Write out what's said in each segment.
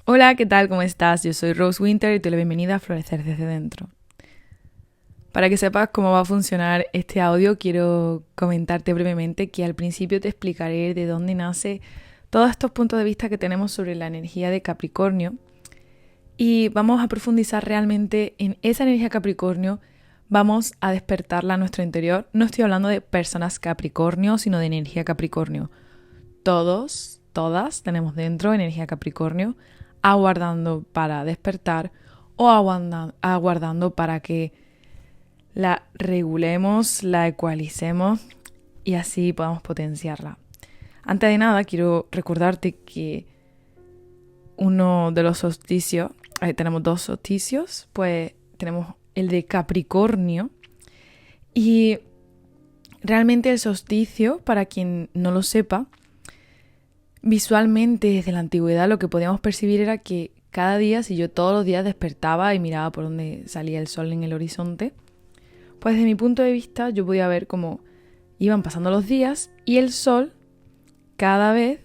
Hola, ¿qué tal? ¿Cómo estás? Yo soy Rose Winter y te doy la bienvenida a Florecer desde dentro. Para que sepas cómo va a funcionar este audio, quiero comentarte brevemente que al principio te explicaré de dónde nace todos estos puntos de vista que tenemos sobre la energía de Capricornio y vamos a profundizar realmente en esa energía Capricornio, vamos a despertarla a nuestro interior. No estoy hablando de personas Capricornio, sino de energía Capricornio. Todas tenemos dentro energía Capricornio, aguardando para despertar o aguardando para que la regulemos, la ecualicemos y así podamos potenciarla. Antes de nada, quiero recordarte que uno de los solsticios, tenemos dos solsticios, pues tenemos el de Capricornio y realmente el solsticio, para quien no lo sepa, visualmente desde la antigüedad lo que podíamos percibir era que cada día, si yo todos los días despertaba y miraba por donde salía el sol en el horizonte, pues desde mi punto de vista yo podía ver cómo iban pasando los días y el sol cada vez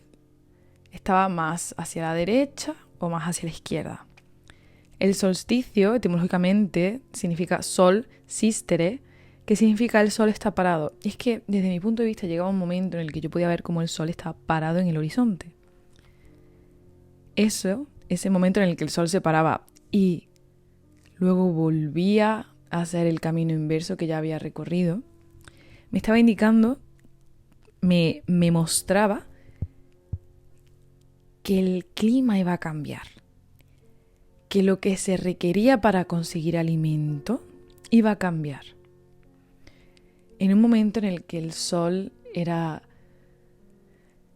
estaba más hacia la derecha o más hacia la izquierda. El solsticio, etimológicamente, significa sol, sistere, que significa el sol está parado. Y es que desde mi punto de vista llegaba un momento en el que yo podía ver cómo el sol estaba parado en el horizonte. Ese momento en el que el sol se paraba y luego volvía a hacer el camino inverso que ya había recorrido, me estaba indicando, me mostraba que el clima iba a cambiar, que lo que se requería para conseguir alimento iba a cambiar. En un momento en el que el sol era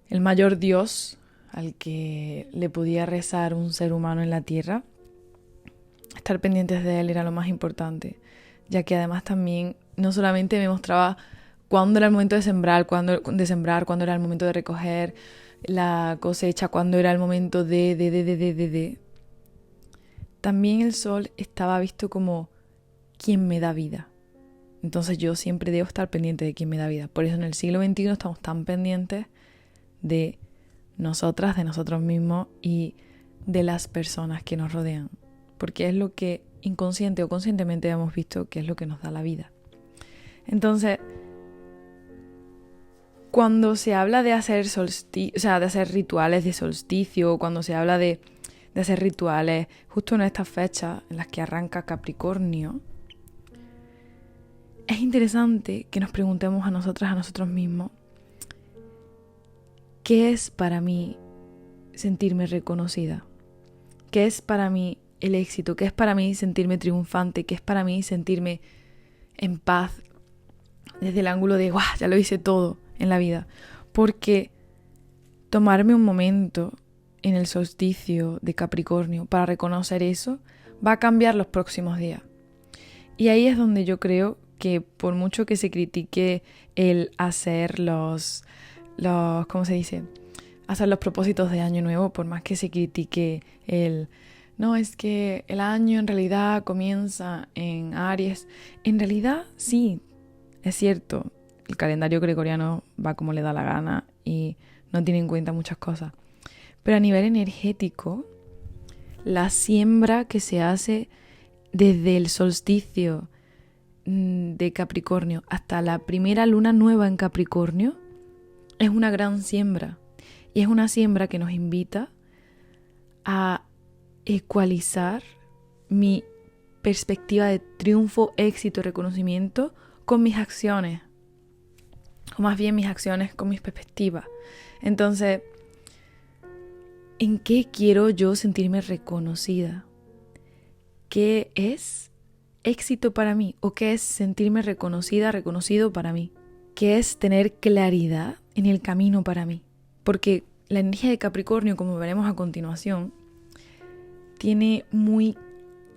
el mayor dios al que le podía rezar un ser humano en la tierra, estar pendientes de él era lo más importante, ya que además también no solamente me mostraba cuándo era el momento de sembrar, cuándo era el momento de recoger la cosecha, cuándo era el momento de. También el sol estaba visto como quien me da vida. Entonces yo siempre debo estar pendiente de quien me da vida. Por eso en el siglo XXI estamos tan pendientes de nosotras, de nosotros mismos y de las personas que nos rodean. Porque es lo que inconsciente o conscientemente hemos visto que es lo que nos da la vida. Entonces, cuando se habla de hacer de hacer rituales de solsticio, cuando se habla de hacer rituales justo en estas fechas en las que arranca Capricornio, es interesante que nos preguntemos a nosotras, a nosotros mismos, ¿qué es para mí sentirme reconocida? ¿Qué es para mí el éxito? ¿Qué es para mí sentirme triunfante? ¿Qué es para mí sentirme en paz desde el ángulo de ¡guau! Ya lo hice todo en la vida? Porque tomarme un momento en el solsticio de Capricornio para reconocer eso va a cambiar los próximos días. Y ahí es donde yo creo que por mucho que se critique el hacer ¿cómo se dice? Hacer los propósitos de año nuevo, por más que se critique no, es que el año en realidad comienza en Aries. En realidad, sí, es cierto. El calendario gregoriano va como le da la gana y no tiene en cuenta muchas cosas. Pero a nivel energético, la siembra que se hace desde el solsticio de Capricornio hasta la primera luna nueva en Capricornio es una gran siembra. Y es una siembra que nos invita a ecualizar mi perspectiva de triunfo, éxito, reconocimiento con mis acciones. O más bien mis acciones con mis perspectivas. Entonces, ¿en qué quiero yo sentirme reconocida? ¿Qué es éxito para mí? ¿O qué es sentirme reconocida, reconocido para mí? ¿Qué es tener claridad en el camino para mí? Porque la energía de Capricornio, como veremos a continuación, tiene muy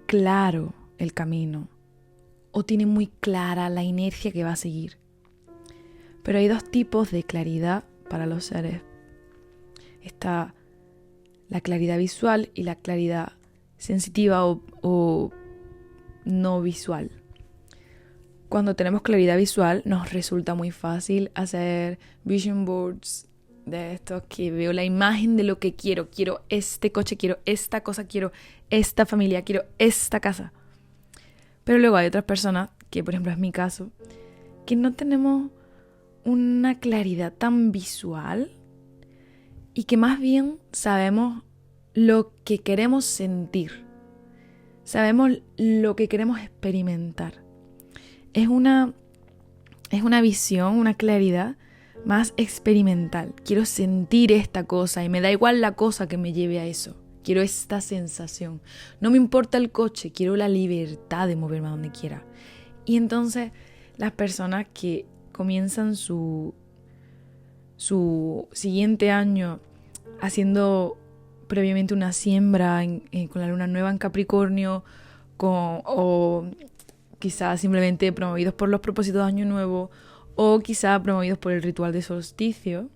claro el camino o tiene muy clara la inercia que va a seguir. Pero hay dos tipos de claridad para los seres. Está la claridad visual y la claridad sensitiva o no visual. Cuando tenemos claridad visual nos resulta muy fácil hacer vision boards de estos que veo la imagen de lo que quiero. Quiero este coche, quiero esta cosa, quiero esta familia, quiero esta casa. Pero luego hay otras personas, que por ejemplo es mi caso, que no tenemos una claridad tan visual y que más bien sabemos lo que queremos sentir. Sabemos lo que queremos experimentar. Es una visión, una claridad más experimental. Quiero sentir esta cosa y me da igual la cosa que me lleve a eso. Quiero esta sensación. No me importa el coche, quiero la libertad de moverme a donde quiera. Y entonces las personas que comienzan su siguiente año haciendo previamente una siembra con la luna nueva en Capricornio, o quizás simplemente promovidos por los propósitos de Año Nuevo, o quizás promovidos por el ritual de solsticio,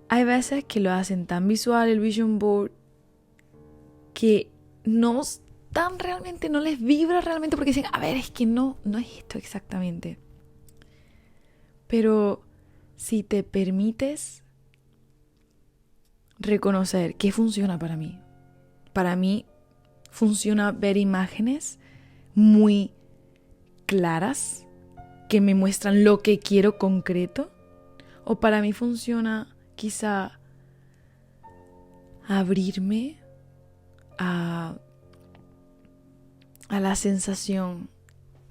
hay veces que lo hacen tan visual el vision board que no les vibra realmente, porque dicen, a ver, es que no es esto exactamente. Pero si te permites reconocer qué funciona para mí funciona ver imágenes muy claras que me muestran lo que quiero concreto, o para mí funciona quizá abrirme a la sensación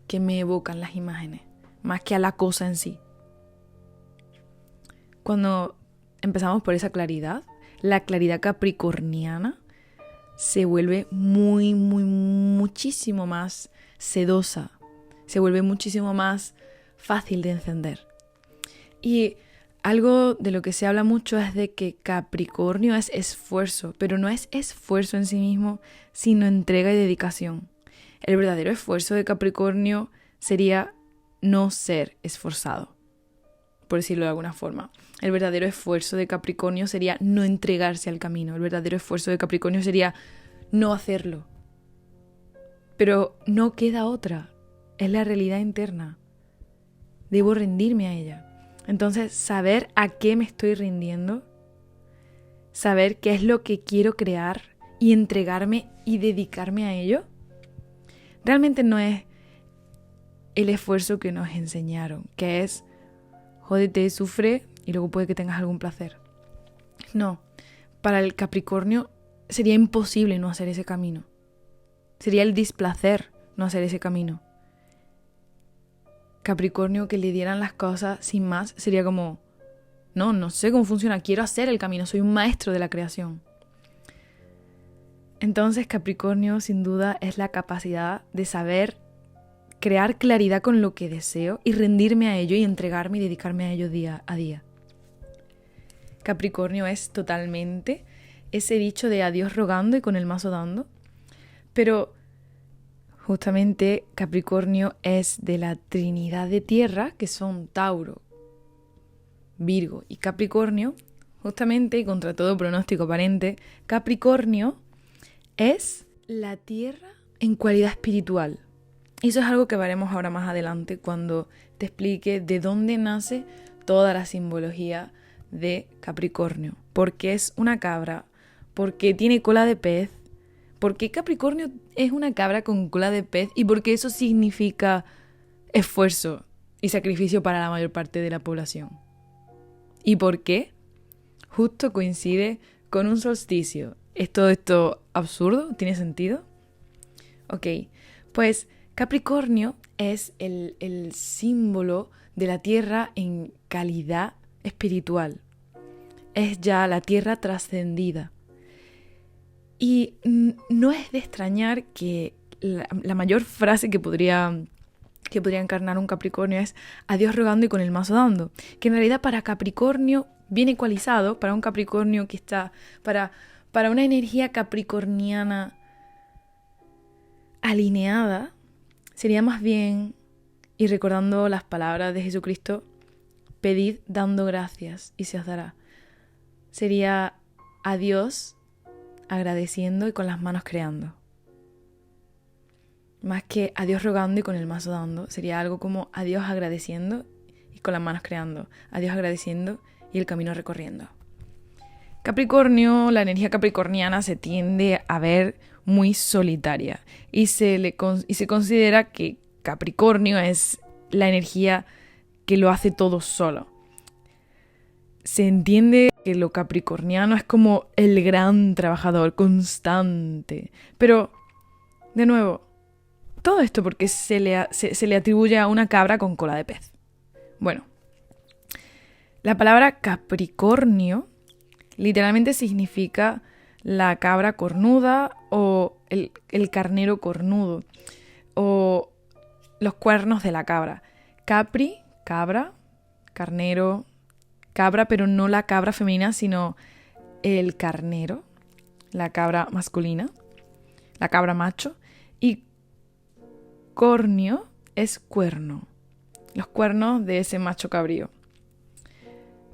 que me evocan las imágenes, más que a la cosa en sí. Cuando empezamos por esa claridad, la claridad capricorniana se vuelve muchísimo más sedosa, se vuelve muchísimo más fácil de encender. Y algo de lo que se habla mucho es de que Capricornio es esfuerzo, pero no es esfuerzo en sí mismo, sino entrega y dedicación. El verdadero esfuerzo de Capricornio sería no ser esforzado, por decirlo de alguna forma. El verdadero esfuerzo de Capricornio sería no entregarse al camino. El verdadero esfuerzo de Capricornio sería no hacerlo. Pero no queda otra. Es la realidad interna. Debo rendirme a ella. Entonces, saber a qué me estoy rindiendo, saber qué es lo que quiero crear y entregarme y dedicarme a ello, realmente no es el esfuerzo que nos enseñaron, que es jódete, sufre y luego puede que tengas algún placer. No, para el Capricornio sería imposible no hacer ese camino. Sería el displacer no hacer ese camino. Capricornio que le dieran las cosas sin más sería como, no sé cómo funciona, quiero hacer el camino, soy un maestro de la creación. Entonces Capricornio sin duda es la capacidad de saber crear claridad con lo que deseo y rendirme a ello y entregarme y dedicarme a ello día a día. Capricornio es totalmente ese dicho de a Dios rogando y con el mazo dando, pero justamente Capricornio es de la trinidad de tierra, que son Tauro, Virgo y Capricornio. Justamente, y contra todo pronóstico aparente, Capricornio es la tierra en cualidad espiritual. Y eso es algo que veremos ahora más adelante cuando te explique de dónde nace toda la simbología de Capricornio. Porque es una cabra, porque tiene cola de pez, porque Capricornio es una cabra con cola de pez y porque eso significa esfuerzo y sacrificio para la mayor parte de la población. ¿Y por qué? Justo coincide con un solsticio. ¿Es todo esto absurdo? ¿Tiene sentido? Ok, pues Capricornio es el símbolo de la tierra en calidad espiritual. Es ya la tierra trascendida. Y no es de extrañar que la mayor frase que podría encarnar un Capricornio es a Dios rogando y con el mazo dando. Que en realidad para Capricornio bien ecualizado, para un Capricornio que está, para una energía capricorniana alineada, sería más bien, y recordando las palabras de Jesucristo, pedid dando gracias y se os dará. Sería a Dios agradeciendo y con las manos creando. Más que a Dios rogando y con el mazo dando, sería algo como a Dios agradeciendo y con las manos creando, a Dios agradeciendo y el camino recorriendo. Capricornio, la energía capricorniana se tiende a ver muy solitaria y se considera que Capricornio es la energía que lo hace todo solo. Se entiende que lo capricorniano es como el gran trabajador constante. Pero, de nuevo, todo esto porque se le atribuye a una cabra con cola de pez. Bueno, la palabra Capricornio literalmente significa la cabra cornuda o el carnero cornudo o los cuernos de la cabra. Capri, cabra, carnero, cabra, pero no la cabra femenina, sino el carnero, la cabra masculina, la cabra macho. Y cornio es cuerno, los cuernos de ese macho cabrío.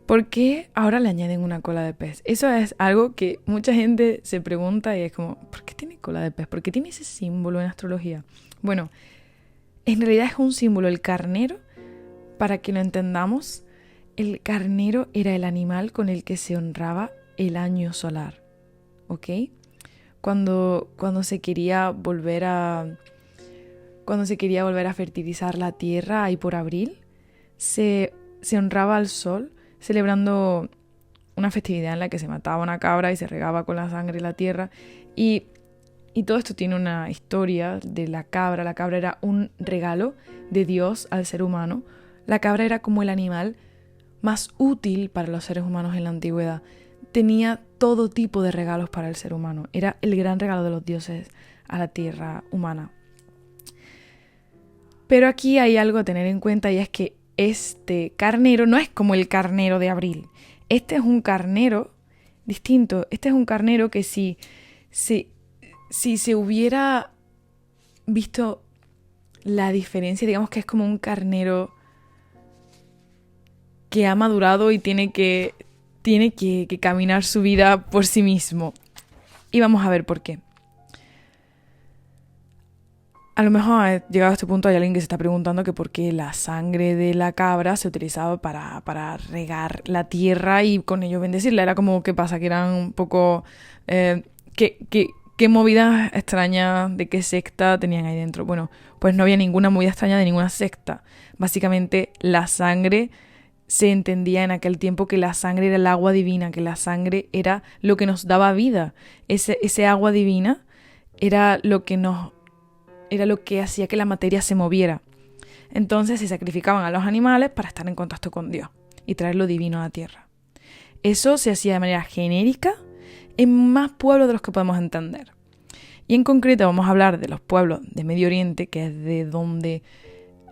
¿Por qué ahora le añaden una cola de pez? Eso es algo que mucha gente se pregunta y es como, ¿por qué tiene cola de pez? ¿Por qué tiene ese símbolo en astrología? Bueno, en realidad es un símbolo, el carnero, para que lo entendamos. El carnero era el animal con el que se honraba el año solar, ¿ok? Cuando se quería volver a fertilizar la tierra ahí por abril, se honraba al sol celebrando una festividad en la que se mataba una cabra y se regaba con la sangre la tierra. Y todo esto tiene una historia de la cabra. La cabra era un regalo de Dios al ser humano. La cabra era como el animal más útil para los seres humanos en la antigüedad. Tenía todo tipo de regalos para el ser humano. Era el gran regalo de los dioses a la tierra humana. Pero aquí hay algo a tener en cuenta y es que este carnero no es como el carnero de abril. Este es un carnero distinto. Este es un carnero que si se hubiera visto la diferencia, digamos que es como un carnero que ha madurado y tiene que caminar su vida por sí mismo. Y vamos a ver por qué. A lo mejor, llegado a este punto, hay alguien que se está preguntando que por qué la sangre de la cabra se utilizaba para regar la tierra y con ello bendecirla. Era como, ¿qué pasa? Que eran un poco... ¿Qué movidas extrañas de qué secta tenían ahí dentro? Bueno, pues no había ninguna movida extraña de ninguna secta. Básicamente, la sangre... Se entendía en aquel tiempo que la sangre era el agua divina, que la sangre era lo que nos daba vida. Ese agua divina era lo que hacía que la materia se moviera. Entonces se sacrificaban a los animales para estar en contacto con Dios y traer lo divino a la tierra. Eso se hacía de manera genérica en más pueblos de los que podemos entender. Y en concreto vamos a hablar de los pueblos de Medio Oriente, que es de donde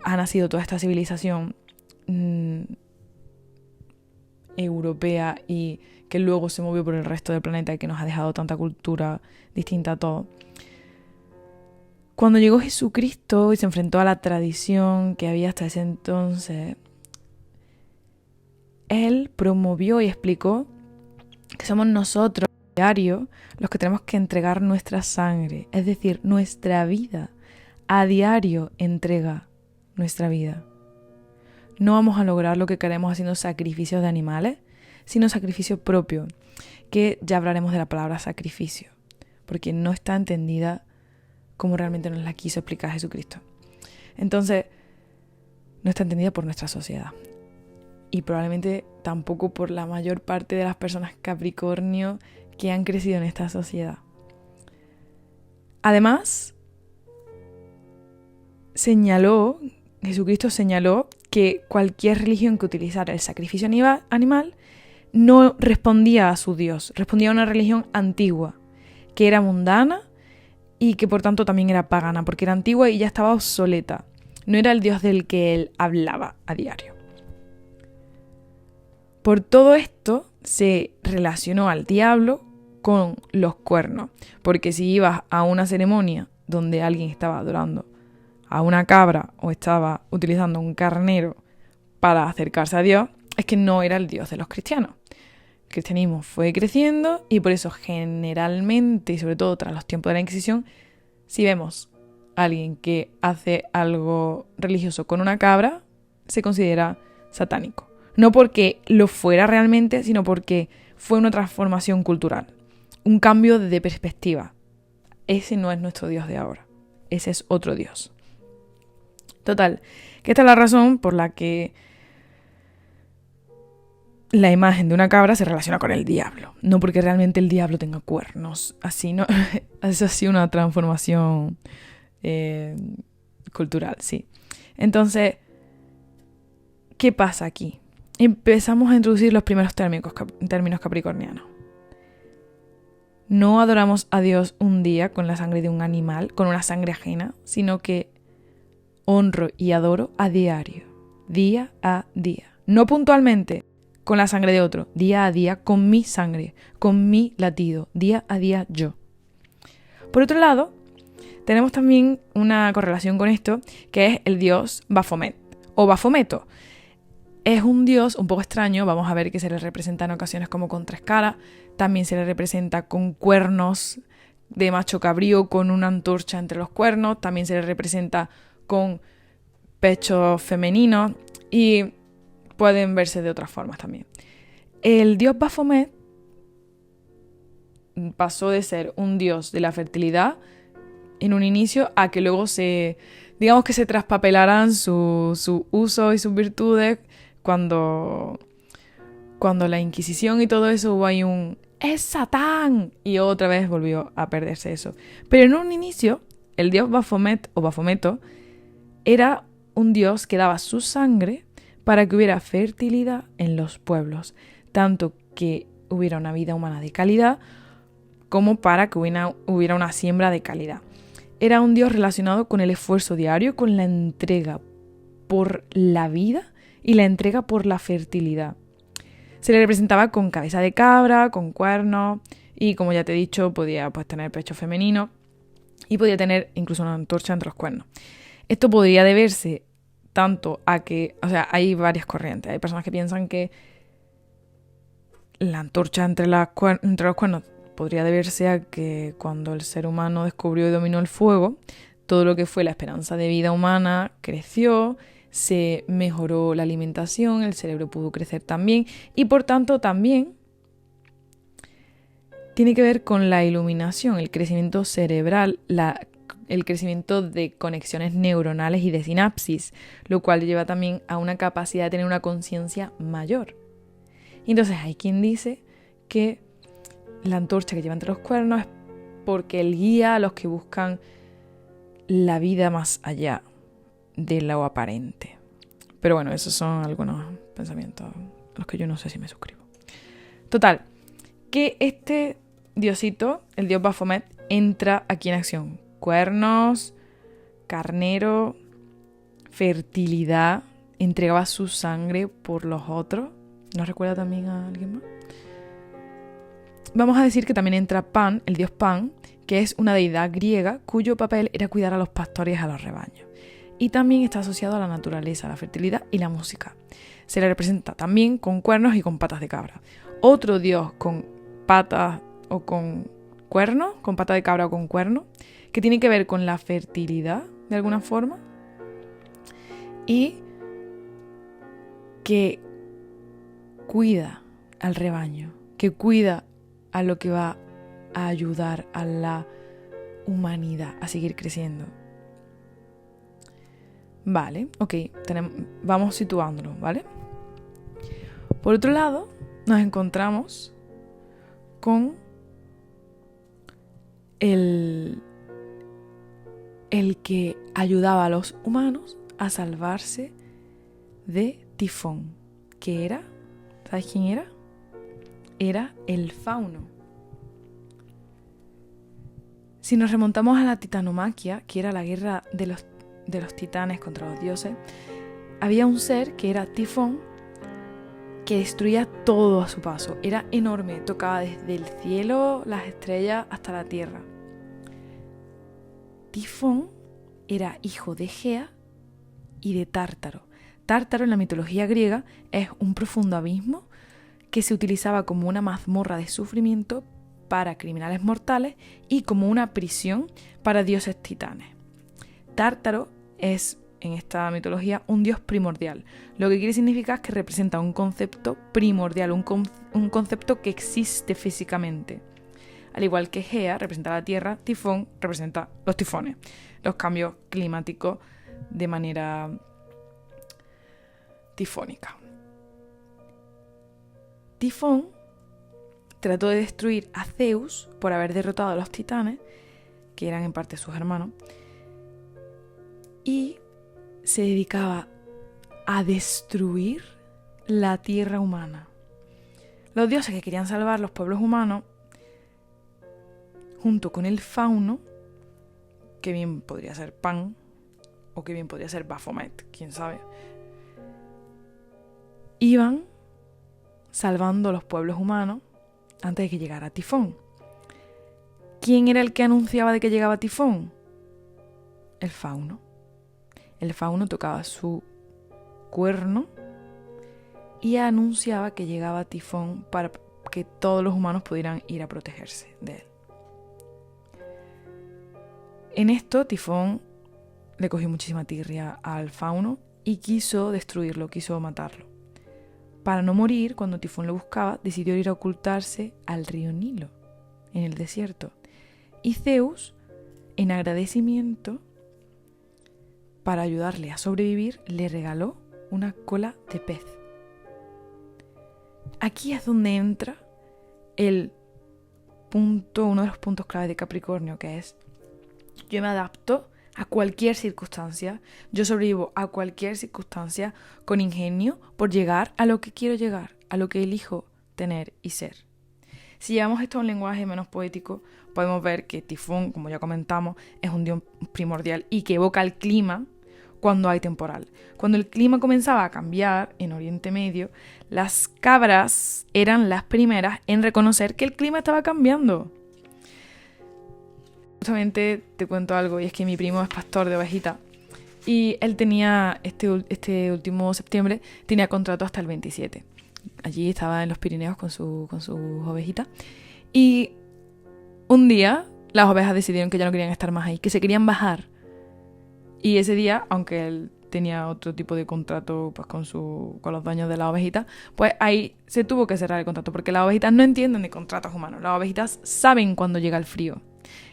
ha nacido toda esta civilización europea y que luego se movió por el resto del planeta y que nos ha dejado tanta cultura distinta a todo. Cuando llegó Jesucristo y se enfrentó a la tradición que había hasta ese entonces, Él promovió y explicó que somos nosotros, diario, los que tenemos que entregar nuestra sangre, es decir, nuestra vida. A diario entrega nuestra vida. No vamos a lograr lo que queremos haciendo sacrificios de animales, sino sacrificio propio, que ya hablaremos de la palabra sacrificio, porque no está entendida como realmente nos la quiso explicar Jesucristo. Entonces, no está entendida por nuestra sociedad y probablemente tampoco por la mayor parte de las personas Capricornio que han crecido en esta sociedad. Además, Jesucristo señaló que cualquier religión que utilizara el sacrificio animal no respondía a su Dios, respondía a una religión antigua, que era mundana y que por tanto también era pagana, porque era antigua y ya estaba obsoleta. No era el Dios del que él hablaba a diario. Por todo esto se relacionó al diablo con los cuernos, porque si ibas a una ceremonia donde alguien estaba adorando a una cabra o estaba utilizando un carnero para acercarse a Dios, es que no era el Dios de los cristianos. El cristianismo fue creciendo y por eso generalmente, y sobre todo tras los tiempos de la Inquisición, si vemos a alguien que hace algo religioso con una cabra, se considera satánico. No porque lo fuera realmente, sino porque fue una transformación cultural, un cambio de perspectiva. Ese no es nuestro Dios de ahora, ese es otro Dios. Total, que esta es la razón por la que la imagen de una cabra se relaciona con el diablo, no porque realmente el diablo tenga cuernos, así no, es así una transformación cultural, sí. Entonces, ¿qué pasa aquí? Empezamos a introducir los primeros términos capricornianos. No adoramos a Dios un día con la sangre de un animal, con una sangre ajena, sino que honro y adoro a diario, día a día. No puntualmente con la sangre de otro, día a día con mi sangre, con mi latido, día a día yo. Por otro lado, tenemos también una correlación con esto, que es el dios Baphomet o Bafometo. Es un dios un poco extraño, vamos a ver que se le representa en ocasiones como con 3 caras, también se le representa con cuernos de macho cabrío, con una antorcha entre los cuernos, también se le representa con pechos femeninos y pueden verse de otras formas también. El dios Baphomet pasó de ser un dios de la fertilidad en un inicio a que luego digamos que se traspapelaran su uso y sus virtudes cuando la Inquisición y todo eso hubo ahí ¡es Satán! Y otra vez volvió a perderse eso. Pero en un inicio, el dios Baphomet o Bafometo era un dios que daba su sangre para que hubiera fertilidad en los pueblos, tanto que hubiera una vida humana de calidad como para que hubiera una siembra de calidad. Era un dios relacionado con el esfuerzo diario, con la entrega por la vida y la entrega por la fertilidad. Se le representaba con cabeza de cabra, con cuernos y, como ya te he dicho, podía tener pecho femenino y podía tener incluso una antorcha entre los cuernos. Esto podría deberse tanto a que, hay varias corrientes. Hay personas que piensan que la antorcha entre los cuernos podría deberse a que cuando el ser humano descubrió y dominó el fuego, todo lo que fue la esperanza de vida humana creció, se mejoró la alimentación, el cerebro pudo crecer también y por tanto también tiene que ver con la iluminación, el crecimiento cerebral, el crecimiento de conexiones neuronales y de sinapsis, lo cual lleva también a una capacidad de tener una conciencia mayor. Y entonces hay quien dice que la antorcha que lleva entre los cuernos es porque él guía a los que buscan la vida más allá de lo aparente. Pero bueno, esos son algunos pensamientos a los que yo no sé si me suscribo. Total, que este diosito, el dios Baphomet, entra aquí en acción. Cuernos, carnero, fertilidad, entregaba su sangre por los otros. ¿Nos recuerda también a alguien más? Vamos a decir que también entra Pan, el dios Pan, que es una deidad griega cuyo papel era cuidar a los pastores y a los rebaños. Y también está asociado a la naturaleza, la fertilidad y la música. Se le representa también con cuernos y con patas de cabra. Otro dios con patas o con cuernos, con pata de cabra o con cuernos, que tiene que ver con la fertilidad de alguna forma y que cuida al rebaño, que cuida a lo que va a ayudar a la humanidad a seguir creciendo. Vale, ok, vamos situándolo, ¿vale? Por otro lado, nos encontramos con el que ayudaba a los humanos a salvarse de Tifón, que era, ¿sabes quién era? Era el Fauno. Si nos remontamos a la titanomaquia, que era la guerra de los titanes contra los dioses, había un ser que era Tifón, que destruía todo a su paso. Era enorme, tocaba desde el cielo, las estrellas, hasta la tierra. Tifón era hijo de Gea y de Tártaro. Tártaro en la mitología griega es un profundo abismo que se utilizaba como una mazmorra de sufrimiento para criminales mortales y como una prisión para dioses titanes. Tártaro es en esta mitología un dios primordial. Lo que quiere significar que representa un concepto primordial, un concepto que existe físicamente. Al igual que Gea representa la tierra, Tifón representa los tifones, los cambios climáticos de manera tifónica. Tifón trató de destruir a Zeus por haber derrotado a los titanes, que eran en parte sus hermanos, y se dedicaba a destruir la tierra humana. Los dioses que querían salvar los pueblos humanos, junto con el fauno, que bien podría ser Pan, o que bien podría ser Baphomet, quién sabe, iban salvando a los pueblos humanos antes de que llegara Tifón. ¿Quién era el que anunciaba de que llegaba Tifón? El fauno. El fauno tocaba su cuerno y anunciaba que llegaba Tifón para que todos los humanos pudieran ir a protegerse de él. En esto, Tifón le cogió muchísima tirria al fauno y quiso destruirlo, quiso matarlo. Para no morir, cuando Tifón lo buscaba, decidió ir a ocultarse al río Nilo, en el desierto. Y Zeus, en agradecimiento, para ayudarle a sobrevivir, le regaló una cola de pez. Aquí es donde entra uno de los puntos clave de Capricornio, que es: yo me adapto a cualquier circunstancia, yo sobrevivo a cualquier circunstancia con ingenio por llegar a lo que quiero llegar, a lo que elijo tener y ser. Si llevamos esto a un lenguaje menos poético, podemos ver que Tifón, como ya comentamos, es un dios primordial y que evoca el clima cuando hay temporal. Cuando el clima comenzaba a cambiar en Oriente Medio, las cabras eran las primeras en reconocer que el clima estaba cambiando. Justamente te cuento algo, y es que mi primo es pastor de ovejitas y él tenía, este último septiembre, tenía contrato hasta el 27. Allí estaba en los Pirineos con sus ovejitas y un día las ovejas decidieron que ya no querían estar más ahí, que se querían bajar. Y ese día, aunque él tenía otro tipo de contrato pues con los dueños de la ovejita, pues ahí se tuvo que cerrar el contrato, porque las ovejitas no entienden de contratos humanos. Las ovejitas saben cuando llega el frío.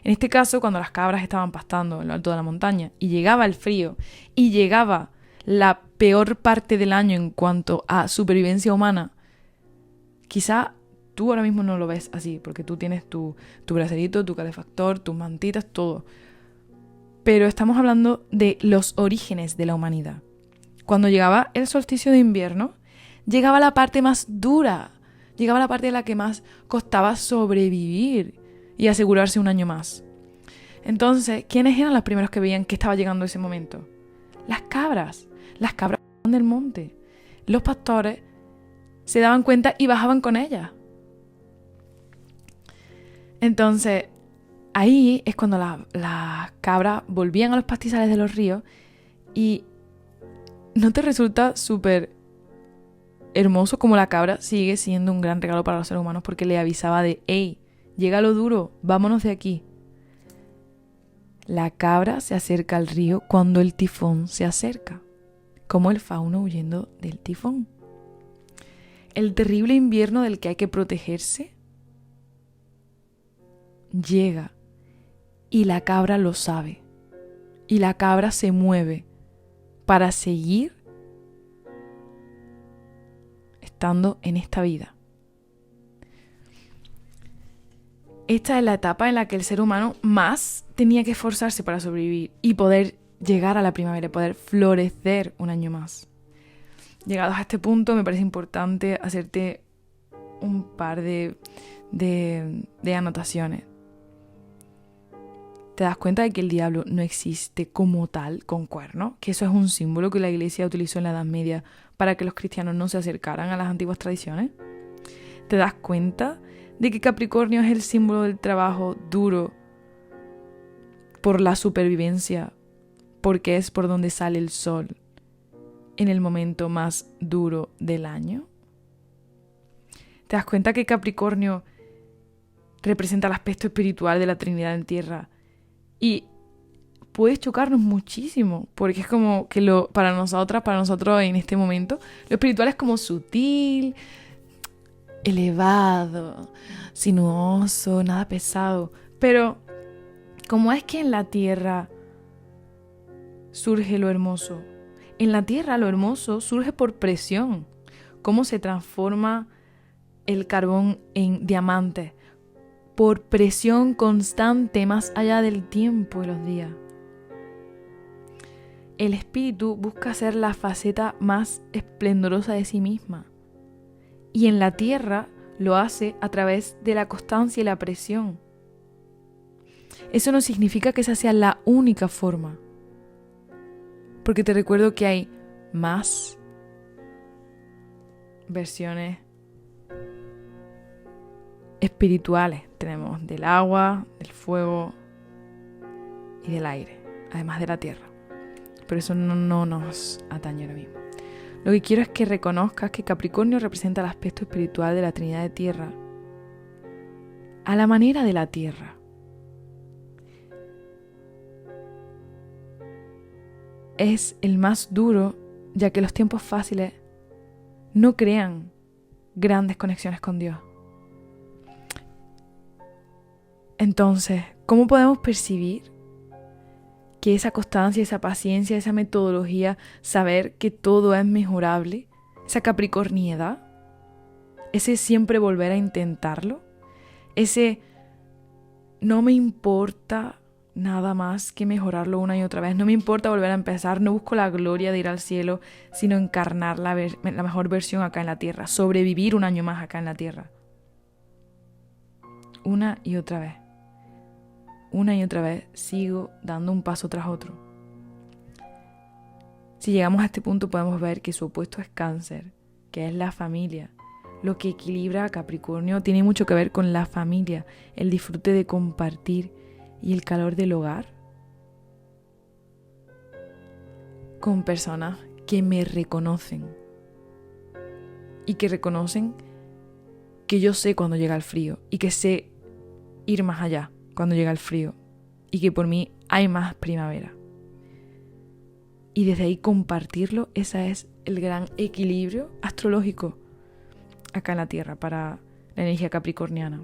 En este caso, cuando las cabras estaban pastando en lo alto de la montaña y llegaba el frío y llegaba la peor parte del año en cuanto a supervivencia humana, quizá tú ahora mismo no lo ves así, porque tú tienes tu bracerito, tu calefactor, tus mantitas, todo. Pero estamos hablando de los orígenes de la humanidad. Cuando llegaba el solsticio de invierno, llegaba la parte más dura, llegaba la parte de la que más costaba sobrevivir y asegurarse un año más. Entonces, ¿quiénes eran los primeros que veían que estaba llegando ese momento? Las cabras del monte. Los pastores se daban cuenta y bajaban con ellas. Entonces, ahí es cuando las cabras volvían a los pastizales de los ríos. Y ¿no te resulta súper hermoso como la cabra sigue siendo un gran regalo para los seres humanos? Porque le avisaba de: hey, llega lo duro, vámonos de aquí. La cabra se acerca al río cuando el tifón se acerca, como el fauno huyendo del tifón. El terrible invierno del que hay que protegerse llega y la cabra lo sabe. Y la cabra se mueve para seguir estando en esta vida. Esta es la etapa en la que el ser humano más tenía que esforzarse para sobrevivir y poder llegar a la primavera, poder florecer un año más. Llegados a este punto, me parece importante hacerte un par de anotaciones. Te das cuenta de que el diablo no existe como tal, con cuernos, que eso es un símbolo que la Iglesia utilizó en la Edad Media para que los cristianos no se acercaran a las antiguas tradiciones. Te das cuenta de que Capricornio es el símbolo del trabajo duro por la supervivencia, porque es por donde sale el sol en el momento más duro del año. ¿Te das cuenta que Capricornio representa el aspecto espiritual de la Trinidad en tierra y puede chocarnos muchísimo, porque es como que para nosotros en este momento, lo espiritual es como sutil, elevado, sinuoso, nada pesado. Pero ¿cómo es que en la tierra surge lo hermoso? En la tierra lo hermoso surge por presión. ¿Cómo se transforma el carbón en diamante? Por presión constante más allá del tiempo y los días. El espíritu busca ser la faceta más esplendorosa de sí misma. Y en la tierra lo hace a través de la constancia y la presión. Eso no significa que esa sea la única forma. Porque te recuerdo que hay más versiones espirituales. Tenemos del agua, del fuego y del aire, además de la tierra. Pero eso no nos atañe ahora mismo. Lo que quiero es que reconozcas que Capricornio representa el aspecto espiritual de la Trinidad de Tierra a la manera de la Tierra. Es el más duro, ya que los tiempos fáciles no crean grandes conexiones con Dios. Entonces, ¿cómo podemos percibir que esa constancia, esa paciencia, esa metodología, saber que todo es mejorable, esa capricorniedad, ese siempre volver a intentarlo, ese no me importa nada más que mejorarlo una y otra vez, no me importa volver a empezar, no busco la gloria de ir al cielo, sino encarnar la mejor versión acá en la tierra, sobrevivir un año más acá en la tierra? Una y otra vez. Una y otra vez sigo dando un paso tras otro. Si llegamos a este punto podemos ver que su opuesto es Cáncer, que es la familia. Lo que equilibra a Capricornio tiene mucho que ver con la familia, el disfrute de compartir y el calor del hogar con personas que me reconocen y que reconocen que yo sé cuando llega el frío y que sé ir más allá cuando llega el frío y que por mí hay más primavera. Y desde ahí compartirlo, ese es el gran equilibrio astrológico acá en la Tierra para la energía capricorniana.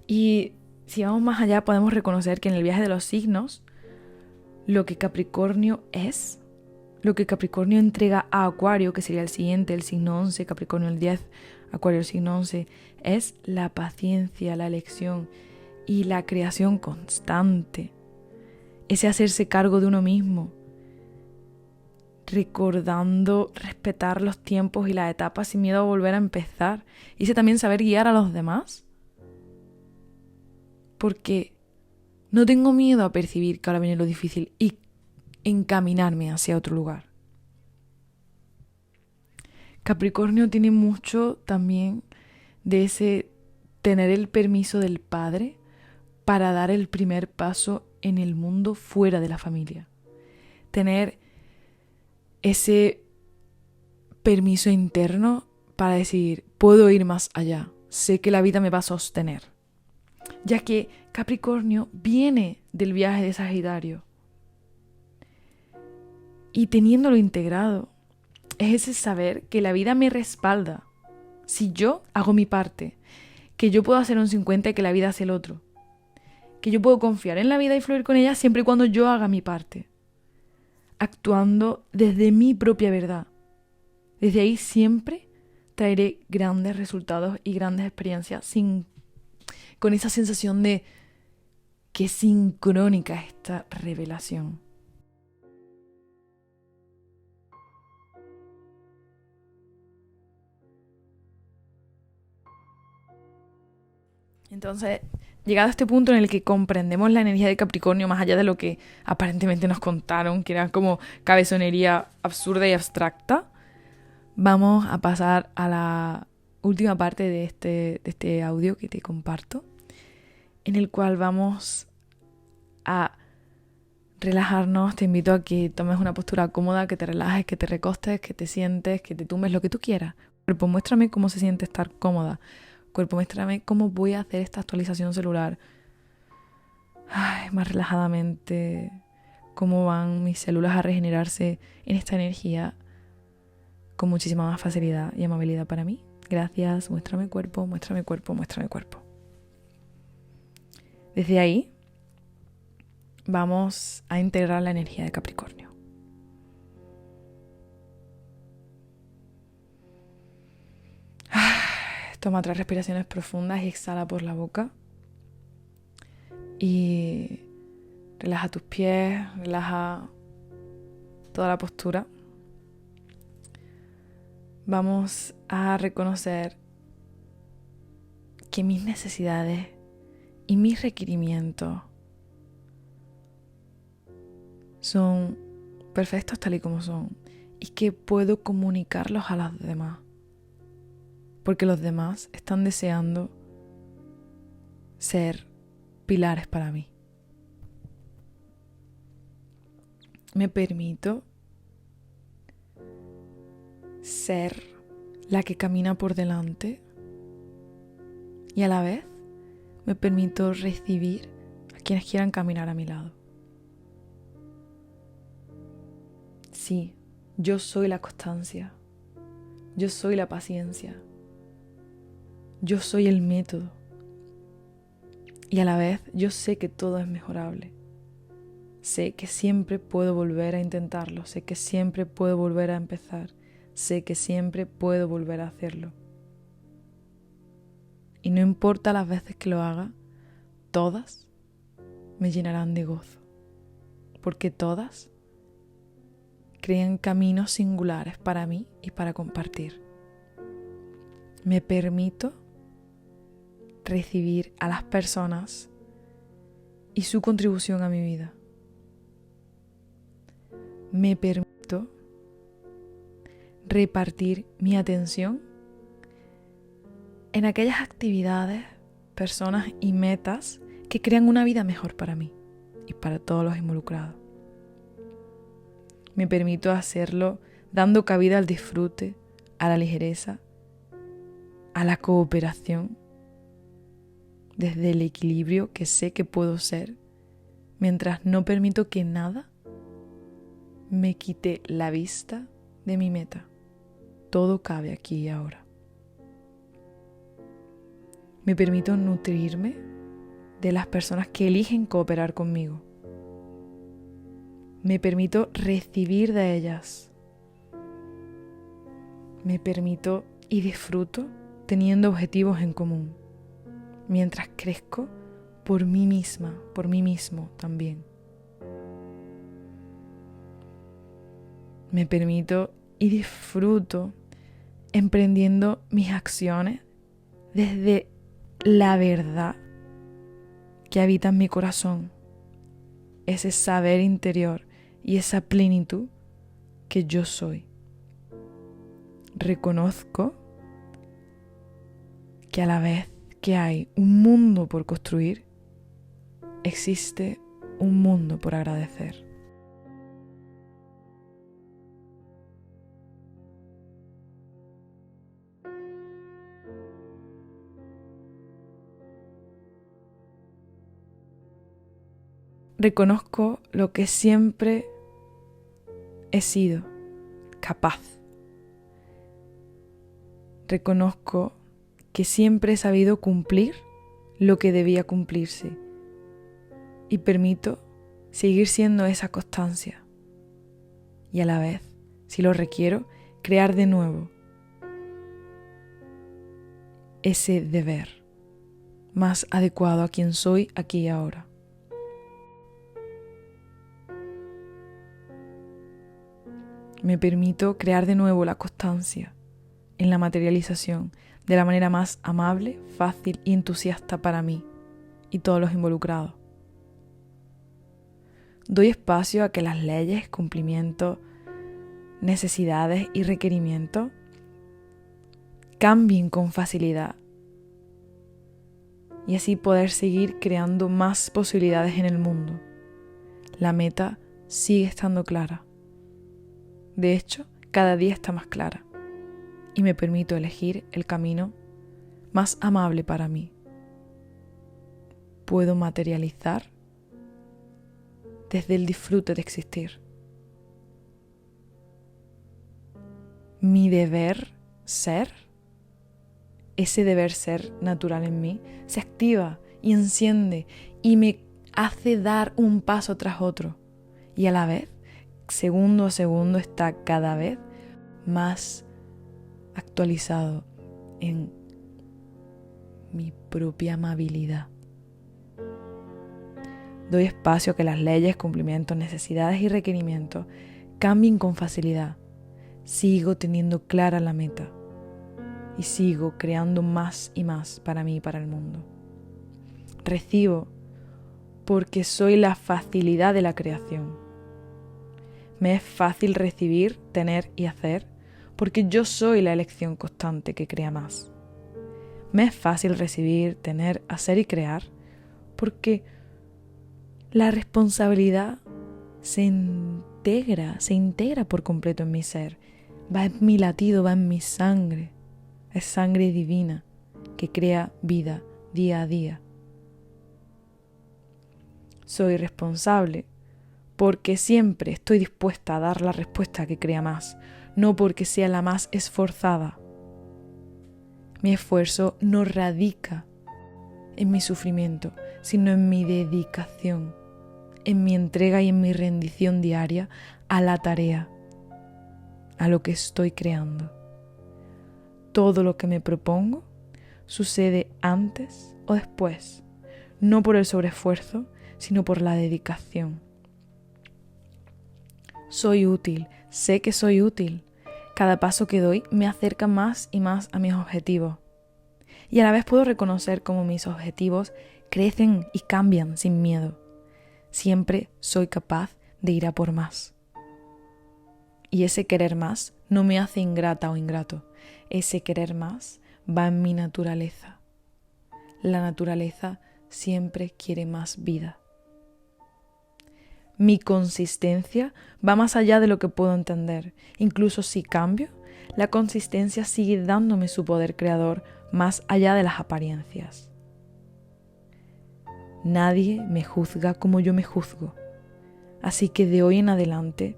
Y si vamos más allá podemos reconocer que en el viaje de los signos, lo que Capricornio es, lo que Capricornio entrega a Acuario, que sería el siguiente, el signo 11, Capricornio el 10, Acuario el signo 11, es la paciencia, la elección y la creación constante. Ese hacerse cargo de uno mismo, recordando respetar los tiempos y las etapas sin miedo a volver a empezar. Y ese también saber guiar a los demás. Porque no tengo miedo a percibir que ahora viene lo difícil y encaminarme hacia otro lugar. Capricornio tiene mucho también de ese tener el permiso del padre para dar el primer paso en el mundo fuera de la familia. Tener ese permiso interno para decir, puedo ir más allá, sé que la vida me va a sostener. Ya que Capricornio viene del viaje de Sagitario. Y teniéndolo integrado, es ese saber que la vida me respalda. Si yo hago mi parte, que yo puedo hacer un 50 y que la vida hace el otro. Que yo puedo confiar en la vida y fluir con ella siempre y cuando yo haga mi parte. Actuando desde mi propia verdad. Desde ahí siempre traeré grandes resultados y grandes experiencias con esa sensación de que sincrónica esta revelación. Entonces, llegado a este punto en el que comprendemos la energía de Capricornio más allá de lo que aparentemente nos contaron, que era como cabezonería absurda y abstracta, vamos a pasar a la última parte de este audio que te comparto, en el cual vamos a relajarnos. Te invito a que tomes una postura cómoda, que te relajes, que te recostes, que te sientes, que te tumbes, lo que tú quieras. Cuerpo, muéstrame cómo se siente estar cómoda. Cuerpo, muéstrame cómo voy a hacer esta actualización celular. más relajadamente, cómo van mis células a regenerarse en esta energía con muchísima más facilidad y amabilidad para mí. Gracias, muéstrame cuerpo, muéstrame cuerpo, muéstrame cuerpo. Desde ahí vamos a integrar la energía de Capricornio. Toma 3 respiraciones profundas y exhala por la boca. Y relaja tus pies, relaja toda la postura. Vamos a reconocer que mis necesidades y mis requerimientos son perfectos tal y como son y que puedo comunicarlos a los demás, porque los demás están deseando ser pilares para mí. Me permito ser la que camina por delante y a la vez me permito recibir a quienes quieran caminar a mi lado. Sí, yo soy la constancia, yo soy la paciencia, yo soy el método y a la vez yo sé que todo es mejorable. Sé que siempre puedo volver a intentarlo, sé que siempre puedo volver a empezar, sé que siempre puedo volver a hacerlo. Y no importa las veces que lo haga, todas me llenarán de gozo, porque todas crean caminos singulares para mí y para compartir. Me permito recibir a las personas y su contribución a mi vida. Me permito repartir mi atención en aquellas actividades, personas y metas que crean una vida mejor para mí y para todos los involucrados. Me permito hacerlo dando cabida al disfrute, a la ligereza, a la cooperación, desde el equilibrio que sé que puedo ser, mientras no permito que nada me quite la vista de mi meta. Todo cabe aquí y ahora. Me permito nutrirme de las personas que eligen cooperar conmigo. Me permito recibir de ellas. Me permito y disfruto teniendo objetivos en común, mientras crezco por mí misma, por mí mismo también. Me permito y disfruto emprendiendo mis acciones desde la verdad que habita en mi corazón, ese saber interior y esa plenitud que yo soy. Reconozco que a la vez que hay un mundo por construir, existe un mundo por agradecer. Reconozco lo que siempre he sido capaz. Reconozco que siempre he sabido cumplir lo que debía cumplirse y permito seguir siendo esa constancia y a la vez, si lo requiero, crear de nuevo ese deber más adecuado a quien soy aquí y ahora. Me permito crear de nuevo la constancia en la materialización de la manera más amable, fácil y entusiasta para mí y todos los involucrados. Doy espacio a que las leyes, cumplimientos, necesidades y requerimientos cambien con facilidad y así poder seguir creando más posibilidades en el mundo. La meta sigue estando clara. De hecho, cada día está más clara y me permito elegir el camino más amable para mí. Puedo materializar desde el disfrute de existir. Mi deber ser, ese deber ser natural en mí, se activa y enciende y me hace dar un paso tras otro. Y a la vez, segundo a segundo, está cada vez más actualizado en mi propia amabilidad. Doy espacio a que las leyes, cumplimientos, necesidades y requerimientos cambien con facilidad. Sigo teniendo clara la meta y sigo creando más y más para mí y para el mundo. Recibo porque soy la facilidad de la creación. Me es fácil recibir, tener y hacer porque yo soy la elección constante que crea más. Me es fácil recibir, tener, hacer y crear porque la responsabilidad se integra por completo en mi ser. Va en mi latido, va en mi sangre. Es sangre divina que crea vida día a día. Soy responsable porque siempre estoy dispuesta a dar la respuesta que crea más, no porque sea la más esforzada. Mi esfuerzo no radica en mi sufrimiento, sino en mi dedicación, en mi entrega y en mi rendición diaria a la tarea, a lo que estoy creando. Todo lo que me propongo sucede antes o después, no por el sobreesfuerzo, sino por la dedicación. Soy útil, sé que soy útil. Cada paso que doy me acerca más y más a mis objetivos. Y a la vez puedo reconocer cómo mis objetivos crecen y cambian sin miedo. Siempre soy capaz de ir a por más. Y ese querer más no me hace ingrata o ingrato. Ese querer más va en mi naturaleza. La naturaleza siempre quiere más vida. Mi consistencia va más allá de lo que puedo entender. Incluso si cambio, la consistencia sigue dándome su poder creador más allá de las apariencias. Nadie me juzga como yo me juzgo. Así que de hoy en adelante,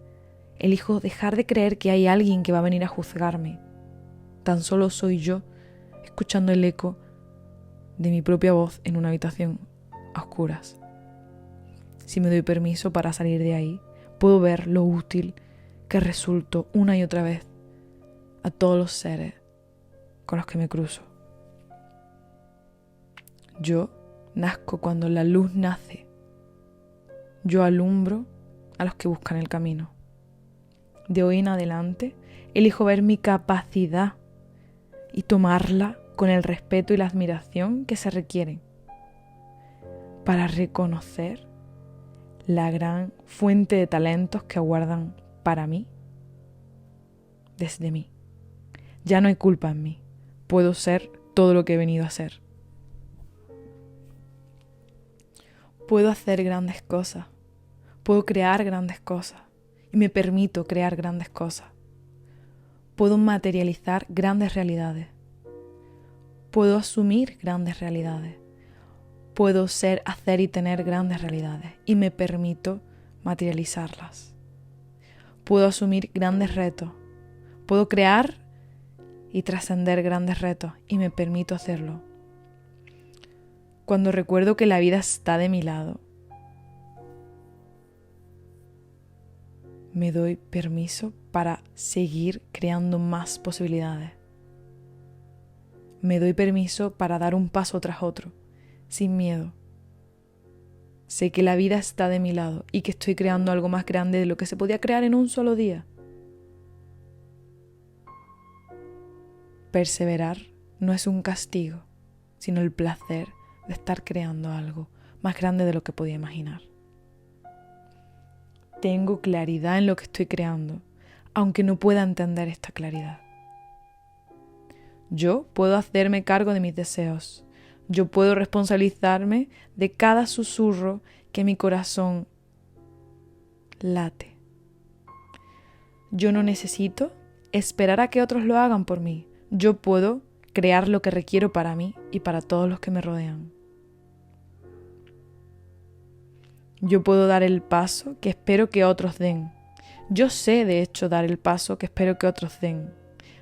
elijo dejar de creer que hay alguien que va a venir a juzgarme. Tan solo soy yo, escuchando el eco de mi propia voz en una habitación a oscuras. Si me doy permiso para salir de ahí, puedo ver lo útil que resulto una y otra vez a todos los seres con los que me cruzo. Yo nazco cuando la luz nace. Yo alumbro a los que buscan el camino. De hoy en adelante, elijo ver mi capacidad y tomarla con el respeto y la admiración que se requieren para reconocer la gran fuente de talentos que aguardan para mí desde mí. Ya no hay culpa en mí. Puedo ser todo lo que he venido a ser. Puedo hacer grandes cosas. Puedo crear grandes cosas. Y me permito crear grandes cosas. Puedo materializar grandes realidades. Puedo asumir grandes realidades. Puedo ser, hacer y tener grandes realidades y me permito materializarlas. Puedo asumir grandes retos. Puedo crear y trascender grandes retos y me permito hacerlo. Cuando recuerdo que la vida está de mi lado, me doy permiso para seguir creando más posibilidades. Me doy permiso para dar un paso tras otro, sin miedo. Sé que la vida está de mi lado y que estoy creando algo más grande de lo que se podía crear en un solo día. Perseverar no es un castigo, sino el placer de estar creando algo más grande de lo que podía imaginar. Tengo claridad en lo que estoy creando, aunque no pueda entender esta claridad. Yo puedo hacerme cargo de mis deseos. Yo puedo responsabilizarme de cada susurro que mi corazón late. Yo no necesito esperar a que otros lo hagan por mí. Yo puedo crear lo que requiero para mí y para todos los que me rodean. Yo puedo dar el paso que espero que otros den. Yo sé, de hecho, dar el paso que espero que otros den.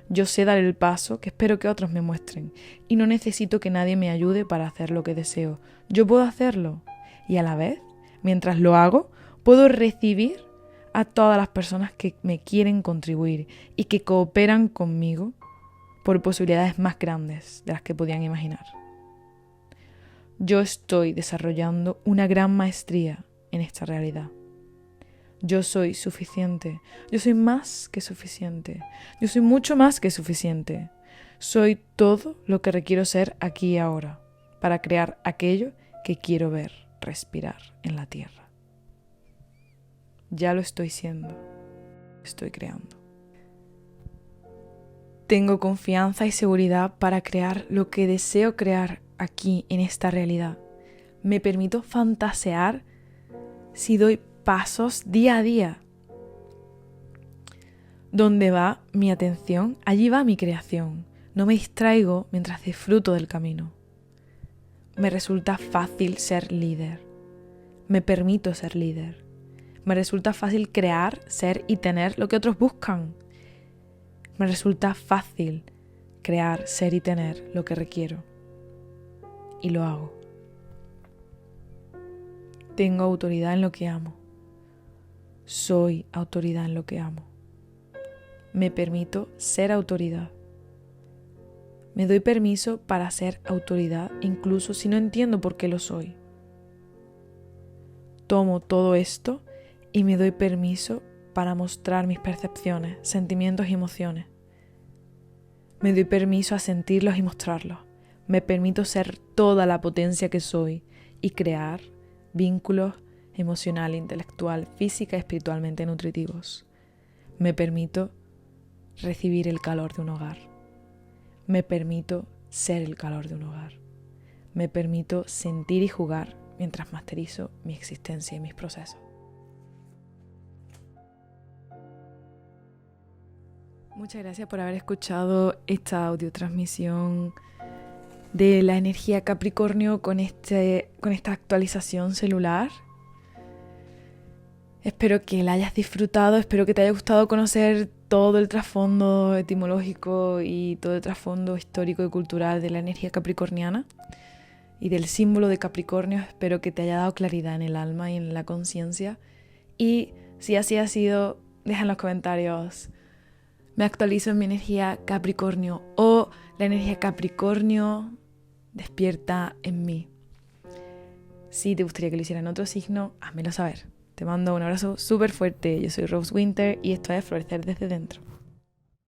Yo sé dar el paso que espero que otros me muestren. Y no necesito que nadie me ayude para hacer lo que deseo. Yo puedo hacerlo. Y a la vez, mientras lo hago, puedo recibir a todas las personas que me quieren contribuir y que cooperan conmigo por posibilidades más grandes de las que podían imaginar. Yo estoy desarrollando una gran maestría en esta realidad. Yo soy suficiente. Yo soy más que suficiente. Yo soy mucho más que suficiente. Soy todo lo que requiero ser aquí y ahora para crear aquello que quiero ver, respirar en la tierra. Ya lo estoy siendo. Estoy creando. Tengo confianza y seguridad para crear lo que deseo crear aquí en esta realidad. Me permito fantasear si doy pasos día a día. Donde va mi atención, allí va mi creación. No me distraigo mientras disfruto del camino. Me resulta fácil ser líder. Me permito ser líder. Me resulta fácil crear, ser y tener lo que otros buscan. Me resulta fácil crear, ser y tener lo que requiero. Y lo hago. Tengo autoridad en lo que amo. Soy autoridad en lo que amo. Me permito ser autoridad. Me doy permiso para ser autoridad, incluso si no entiendo por qué lo soy. Tomo todo esto y me doy permiso para mostrar mis percepciones, sentimientos y emociones. Me doy permiso a sentirlos y mostrarlos. Me permito ser toda la potencia que soy y crear vínculos emocional, intelectual, física y espiritualmente nutritivos. Me permito recibir el calor de un hogar. Me permito ser el calor de un hogar. Me permito sentir y jugar mientras masterizo mi existencia y mis procesos. Muchas gracias por haber escuchado esta audiotransmisión de la energía Capricornio con esta actualización celular. Espero que la hayas disfrutado, espero que te haya gustado conocer todo el trasfondo etimológico y todo el trasfondo histórico y cultural de la energía capricorniana y del símbolo de Capricornio. Espero que te haya dado claridad en el alma y en la conciencia. Y si así ha sido, deja en los comentarios: me actualizo en mi energía Capricornio, o la energía Capricornio despierta en mí. Si te gustaría que lo hiciera en otro signo, házmelo saber. Te mando un abrazo súper fuerte. Yo soy Rose Winter y esto es Florecer desde dentro.